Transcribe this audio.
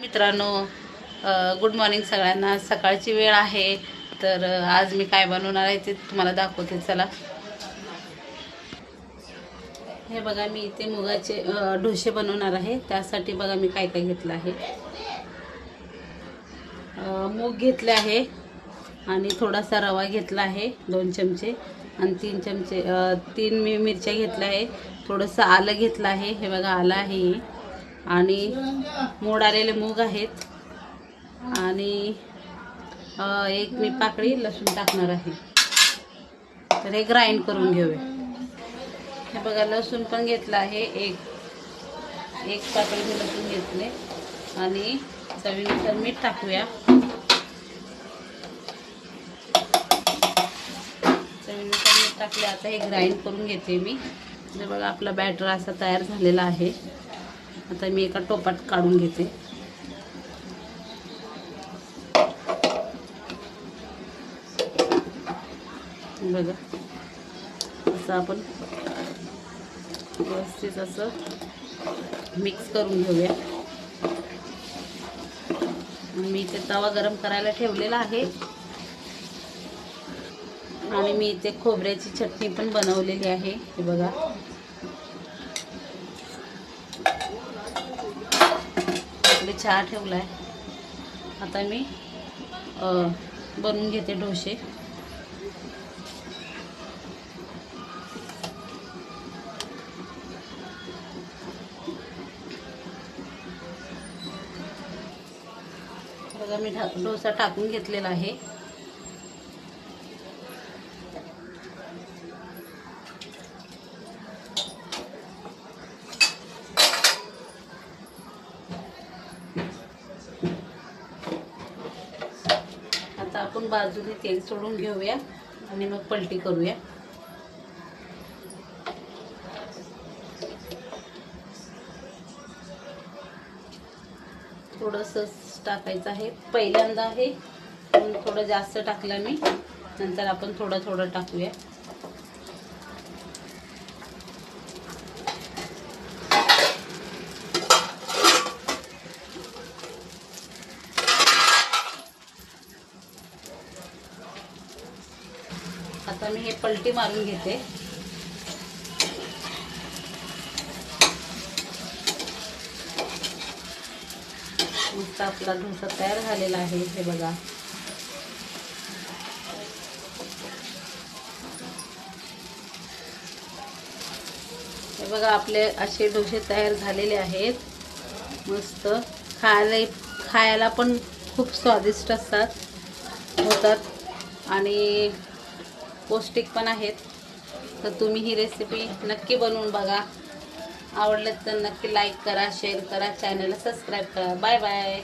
मित्रांनो, good morning सगळ्यांना. सकाळची वेळ आहे. तर आज मी काय बनवणार आहे ते तुम्हाला दाखवते. चला. हे बघा, मी इथे मुगाचे डोसे बनवणार आहे. त्यासाठी बघा मी काय काय घेतलं आहे. मूग घेतले आहे आणि थोडासा रवा घेतला आहे 2 चमचे आणि 3 मिरच्या घेतल्या आहे. थोडंसं आलं घेतलं आहे. हे बघा आलं आहे आणि मोड आलेले मूग आहेत आणि एक मी पाकळी लसूण टाकणार आहे. तर हे ग्राइंड करून घेऊया. हे बघा लसूण पण घेतला आहे. एक पाकळी मी लसूण घेतले आणि चवीनुसार मीठ टाकूया. चवीनुसार मीठ टाकले. आता हे ग्राइंड करून घेते मी. हे बघा आपला बॅटर असा तयार झालेला आहे. आता मी एका टोपात काढून घेते. बघा असं आपण व्यवस्थित असं मिक्स करून घेऊया. मी इथे तवा गरम करायला ठेवलेला आहे आणि मी इथे खोबऱ्याची चटणी पण बनवलेली आहे. हे बघा इकडे चहा ठेवलाय. आता मी बनवून घेते डोसे. बघा मी डोसा टाकून घेतलेला आहे. आता आपण बाजूने तेल सोडून घेऊया आणि मग पलटी करूया. थोडंसं टाकायचं आहे. पहिल्यांदा आहे म्हणून थोडं जास्त टाकलं मी. नंतर आपण थोडं थोडं टाकूया. आता मी हे पलटी मारून घेते. मस्त आपला डोसा तयार झालेला आहे. हे बघा हे बघा आपले असे डोसे तयार झालेले आहेत. मस्त खायला पण खूप स्वादिष्ट होतात आणि पौष्टिक पण आहेत. तर तुम्ही ही रेसिपी नक्की बनवून बघा. आवडलं तर नक्की लाईक करा, शेअर करा, चॅनलला सबस्क्राईब करा. Bye bye.